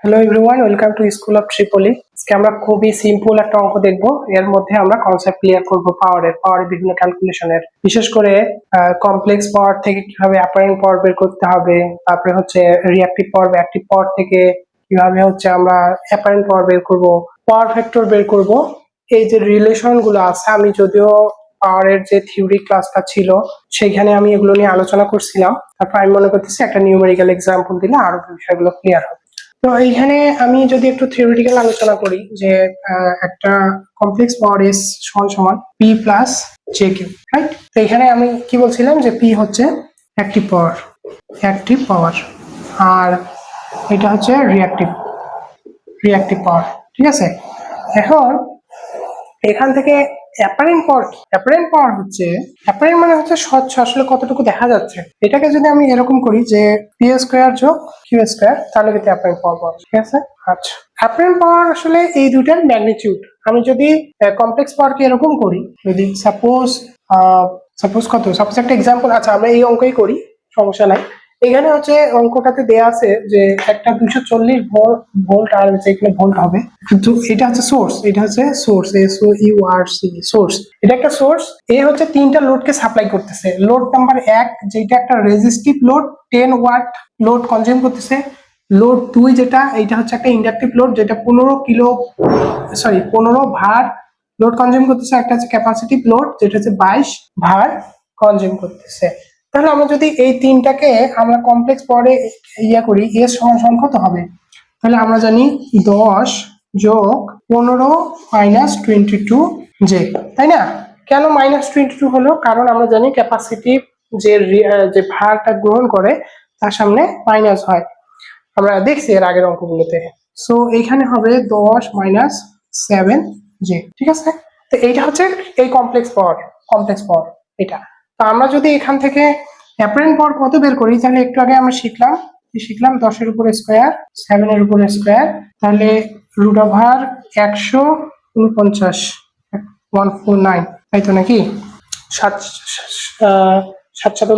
Hello everyone, welcome to school of Tripoli. আজকে আমরা খুবই সিম্পল একটা অঙ্ক দেখব। এর মধ্যে আমরা কনসেপ্ট ক্লিয়ার করব পাওয়ারের বিভিন্ন ক্যালকুলেশনের, বিশেষ করে কমপ্লেক্স পাওয়ার থেকে কিভাবে অ্যাপারেন্ট পাওয়ার বের করতে হবে, তারপরে হচ্ছে রিঅ্যাক্টিভ পাওয়ার, অ্যাক্টিভ পাওয়ার থেকে কিভাবে হচ্ছে আমরা অ্যাপারেন্ট পাওয়ার বের করব, পাওয়ার ফ্যাক্টর বের করব। এই যে রিলেশন গুলো আছে, আমি যদিও পাওয়ারের যে থিওরি ক্লাসটা ছিল সেখানে আমি এগুলো নিয়ে আলোচনা করছিলাম, তারপর আমি মনে করতেছি একটা নিউমেরিক্যাল এক্সাম্পল দিলে আরো বিষয়গুলো ক্লিয়ার হবে। তো এইখানে আমি যদি একটু থিওরিটিক্যাল আলোচনা করি যে একটা কমপ্লেক্স পাওয়ার এস সমান সমান P plus J Q, right? তো এখানে আমি কি বলছিলাম যে পি হচ্ছে অ্যাক্টিভ পাওয়ার আর এটা হচ্ছে রিঅ্যাক্টিভ পাওয়ার, ঠিক আছে? এখন এখান থেকে অ্যাপারেন্ট পাওয়ার হচ্ছে, অ্যাপারেন্ট মানে হচ্ছে স্বচ্ছ, আসলে কতটুকু দেখা যাচ্ছে। এটাকে যদি আমি এরকম করি যে পি স্কোয়ার যোগ কিউ স্কোয়ার, তাহলে কিন্তু অ্যাপারেন্ট পাওয়ার পাওয়া, ঠিক আছে? আচ্ছা, অ্যাপারেন্ট পাওয়ার আসলে এই দুইটার ম্যাগনিটিউড। আমি যদি কমপ্লেক্স পাওয়ারকে এরকম করি, যদি সাপোজ একটা এক্সাম্পল, আচ্ছা আমরা এই অঙ্কই করি, সমস্যা নাই। এখানে হচ্ছে অঙ্কটাতে দেয়া আছে যে একটা 240 ভোল্ট আর এখানে ভোল্ট হবে, কিন্তু এটা হচ্ছে সোর্স, সোর্স, এটা একটা সোর্স। এ হচ্ছে তিনটা লোডকে সাপ্লাই করতেছে। লোড নাম্বার 1 যেটা একটা resistive load, 10 watt load consume করতেছে। লোড 2 যেটা, এটা হচ্ছে একটা ইন্ডাকটিভ লোড যেটা 15 ভার লোড কনজিউম করতেছে। একটা হচ্ছে ক্যাপাসিটিভ লোড যেটা হচ্ছে 22 ভার কনজিউম করতেছে। তাহলে আমরা যদি এই তিনটাকে আমরা কমপ্লেক্স পাওয়ারে করি, এস সমান সমান কত হবে? তাহলে আমরা জানি 10 যোগ 15 মাইনাস 22 জে, তাই না? কেন মাইনাস 22 হলো? কারণ আমরা জানি ক্যাপাসিটিভ যে ভারটা গ্রহণ করে তার সামনে মাইনাস হয়, আমরা দেখছি এর আগের অঙ্কগুলোতে। সো এইখানে হবে 10 মাইনাস 7 জে, ঠিক আছে? তো এইটা হচ্ছে এই কমপ্লেক্স পাওয়ার এটা। তো আমরা যদি এখান থেকে অ্যাপারেন্ট পাওয়ার কত বের করি, তাহলে একটু আগে আমরা শিখলাম 10 এর উপরে স্কোয়ার, 7 এর উপরে স্কোয়ার, তাহলে রুট ওভার 149, 149, তাই তো নাকি? 7 7 7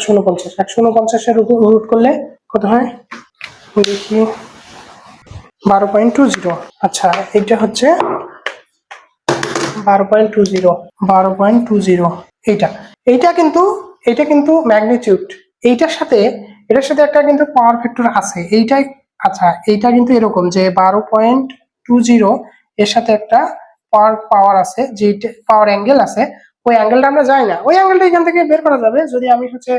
49, 149 এর উপর রুট করলে কত হয় দেখি, 12.20। আচ্ছা, এটা হচ্ছে 12.20, এটা কিন্তু ম্যাগনিটিউড। এটার সাথে একটা কিন্তু পাওয়ার ফ্যাক্টর আছে এইটাই। আচ্ছা, এইটা কিন্তু এরকম যে 12.20 এর সাথে একটা পাওয়ার আছে, যে পাওয়ার অ্যাঙ্গেল আছে। ওই অ্যাঙ্গেলটা আমরা জানি না, ওই অ্যাঙ্গেলটা এখান থেকে বের করা যাবে যদি আমি হচ্ছে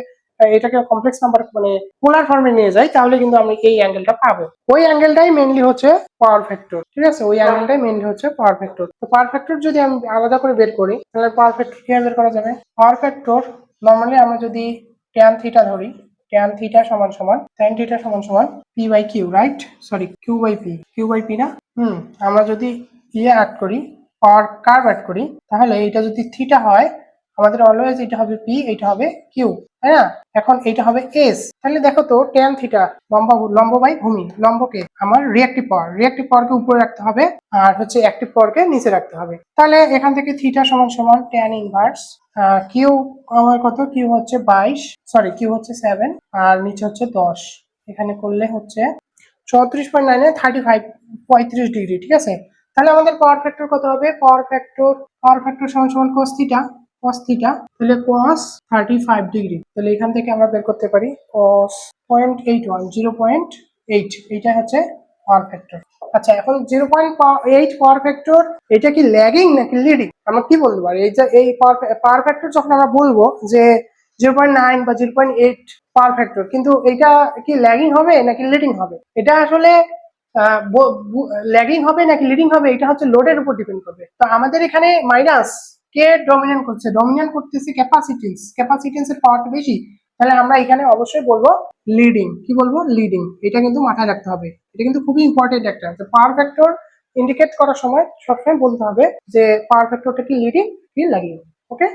এটাকে কমপ্লেক্স নাম্বার মানে পোলার ফর্মে নিয়ে যাই, তাহলে কিন্তু আমি এই অ্যাঙ্গেলটা পাবো। ওই অ্যাঙ্গেলটাই মেইনলি হচ্ছে পাওয়ার ফ্যাক্টর, ঠিক আছে? ওই অ্যাঙ্গেলটাই মেইনলি হচ্ছে পাওয়ার ফ্যাক্টর। তো পাওয়ার ফ্যাক্টর যদি আমি আলাদা করে বের করি, তাহলে পাওয়ার ফ্যাক্টর কিভাবে বের করা যাবে? পাওয়ার ফ্যাক্টর নরমালি আমরা যদি ট্যান থিটা ধরি, ট্যান থিটা সমান সমান ট্যান থিটা সমান সমান P by Q, right? Sorry, Q by P না। আমরা যদি অ্যাড করি, পাওয়ার কার্ভ অ্যাড করি, তাহলে এটা যদি থিটা হয়, আমাদের অলওয়েজ এটা হবে পি, এটা হবে কিউ, তাই না? এখন এটা হবে এস। তাহলে দেখো তো, ট্যান থিটা লম্ব বাই ভূমি, লম্বকে আমার রিঅ্যাক্টিভ পাওয়ারকে উপরে রাখতে হবে, আর হচ্ছে অ্যাক্টিভ পাওয়ারকে নিচে রাখতে হবে। তাহলে এখান থেকে থিটা সমান সমান ট্যান ইনভার্স কিউ আমার কত, কিউ হচ্ছে 7 আর নিচে হচ্ছে 10। এখানে করলে হচ্ছে 34.9 35 ডিগ্রি, ঠিক আছে? তাহলে আমাদের পাওয়ার ফ্যাক্টর কত হবে? পাওয়ার ফ্যাক্টর সমান সমান cos থিটা, তাহলে cos 35 ডিগ্রি। তাহলে এখান থেকে আমরা বের করতে পারি cos 0.8, এইটা হচ্ছে পাওয়ার ফ্যাক্টর। আচ্ছা, এখন 0.8 পাওয়ার ফ্যাক্টর, এটা কি ল্যাগিং নাকি লিডিং? আমরা কি বলতে পারি? এই পাওয়ার ফ্যাক্টর যখন আমরা বলবো যে 0.9 বা 0.8 পাওয়ার ফ্যাক্টর, কিন্তু এটা কি ল্যাগিং হবে নাকি লিডিং হবে? এটা আসলে ল্যাগিং হবে নাকি লিডিং হবে, এটা হচ্ছে লোডের উপর ডিপেন্ড করবে। তো আমাদের এখানে মাইনাস কে ডমিনেন্ট করতেছে ক্যাপাসিটেন্সের পাওয়ারটা বেশি, তাহলে আমরা এখানে অবশ্যই বলবো লিডিং। কি বলবো? লিডিং। এটা কিন্তু মাথায় রাখতে হবে, এটা কিন্তু খুবই ইম্পর্টেন্ট একটা। পাওয়ার ফ্যাক্টর ইন্ডিকেট করার সময় সবসময় বলতে হবে যে পাওয়ার ফ্যাক্টরটা কি লিডিং কি ল্যাগিং। ওকে,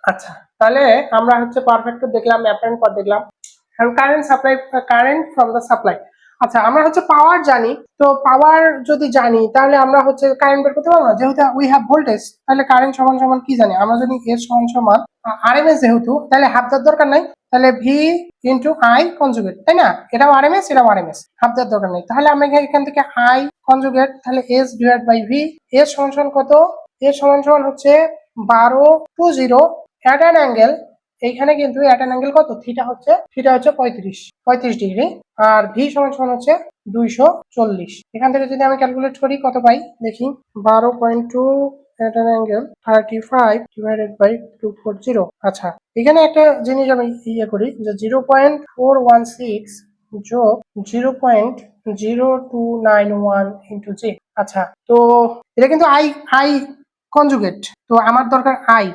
আচ্ছা, তাহলে আমরা হচ্ছে পাওয়ার ফ্যাক্টর দেখলাম, অ্যাপারেন্ট পাওয়ার দেখলাম, কারেন্ট ফ্রম দ্য সাপ্লাই। আচ্ছা, আমরা হচ্ছে পাওয়ার জানি, তো পাওয়ার যদি জানি তাহলে আমরা হচ্ছে কারেন্ট বের করতে পারবো না। যেহেতু উই হ্যাভ ভোল্টেজ, তাহলে কারেন্ট সমান সমান কি জানি আমরা, জানি এস সমান সমান আরএমএস, যেহেতু তাহলে হাফ দেওয়ার দরকার নাই, তাহলে ভি ইন্টু আই কনজুগেট, তাই না? এটাও আরএমএস, এটাও আরএমএস, হাফ দেওয়ার দরকার নেই। তাহলে আমরা এখান থেকে আই কনজুগেট, তাহলে S divide by V. S সমান সমান কত? এস সমান সমান হচ্ছে 12 অ্যাট অ্যান অ্যাঙ্গেল, এইখানে কিন্তু অ্যাট অ্যান অ্যাঙ্গেল কত? থিটা হচ্ছে 35 ডিগ্রি। আর ভি সমান সমান হচ্ছে 240। এখান থেকে যদি আমি ক্যালকুলেট করি কত পাই দেখি, 12.2 at an angle 35 divided by 240। আচ্ছা, এখানে একটা জিনিস আমি ইয়ে করি যে 0.416 যোগ 0.0291 ইন্টু জি। আচ্ছা, তো এটা কিন্তু আই আই কনজুগেট, তো আমার দরকার আই।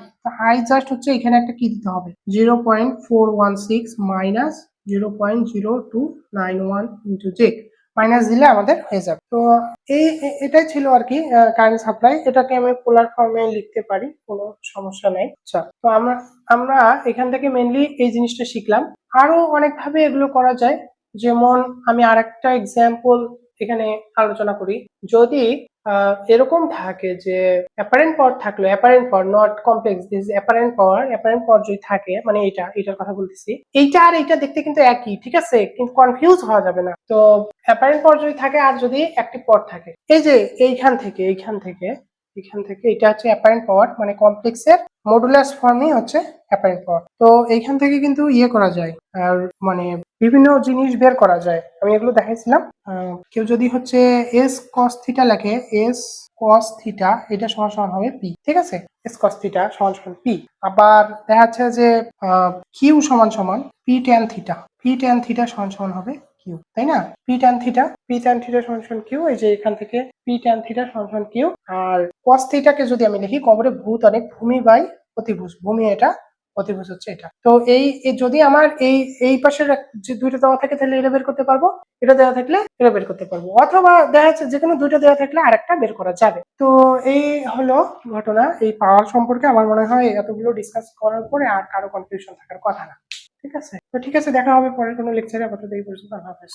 আই জাস্ট হচ্ছে এখানে একটা কি দিতে হবে, 0.416 মাইনাস 0.0291 ইন্টু জে, মাইনাস দিলে আমাদের হয়ে যাবে। তো এটাই ছিল আর কি কারেন্ট সাপ্লাই। এটাকে আমি পোলার ফর্মে লিখতে পারি, কোনো সমস্যা নেই। আচ্ছা, তো আমরা এখান থেকে মেনলি এই জিনিসটা শিখলাম। আরো অনেকভাবে এগুলো করা যায়, যেমন আমি আরেকটা এক্সাম্পল এখানে আলোচনা করি। যদি এরকম থাকে যে অ্যাপারেন্ট পাওয়ার থাকলো, apparent power not complex, this apparent power যদি থাকে, মানে এটার কথা বলতেছি, এইটা আর এইটা দেখতে কিন্তু একই, ঠিক আছে, কিন্তু কনফিউজ হওয়া যাবে না। তো অ্যাপারেন্ট পাওয়ার যদি থাকে আর যদি অ্যাক্টিভ পাওয়ার থাকে, এই যে এইখান থেকে এটা হচ্ছে অ্যাপারেন্ট পাওয়ার, মানে কমপ্লেক্সের মডুলাস ফর্মই হচ্ছে অ্যাপারেন্ট পাওয়ার। তো এইখান থেকে কিন্তু ইয়ে করা যায়, আর মানে বিভিন্ন জিনিস বের করা যায়, আমি এগুলো দেখাইছিলাম। কেউ যদি হচ্ছে এস কস থিটা লেখে, এস কস থিটা এটা সমান সমান হবে পি, ঠিক আছে, এস কস থিটা সমান সমান পি। আবার দেখা যাচ্ছে যে কিউ সমান সমান পি ট্যান থিটা সমান সমান হবে কিউ, তাই না? পি ট্যান থিটা সমান সমান কিউ, এই যে এখান থেকে পি ট্যান থিটা সমান সমান কিউ। আর কস থিটাকে যদি আমি লিখি কবরে ভূত অনেক, ভূমি বাই অতিভুজ, ভূমি এটা, অতিভুজ হচ্ছে এটা। তো এই যদি আমার এই পাশের যে দুইটা দেওয়া থাকে তাহলে এটা বের করতে পারবো, এটা দেওয়া থাকলে এটা বের করতে পারবো, অথবা দেখা যাচ্ছে যে কোনো দুইটা দেওয়া থাকলে আরেকটা বের করা যাবে। তো এই হলো ঘটনা এই পাওয়ার সম্পর্কে। আমার মনে হয় এতগুলো ডিসকাস করার পরে আর কারো কনফিউশন থাকার কথা না। ঠিক আছে, তো ঠিক আছে, দেখা হবে পরের কোনো লেকচারে। আপাতত এই পর্যন্ত, আল্লাহ হাফেজ।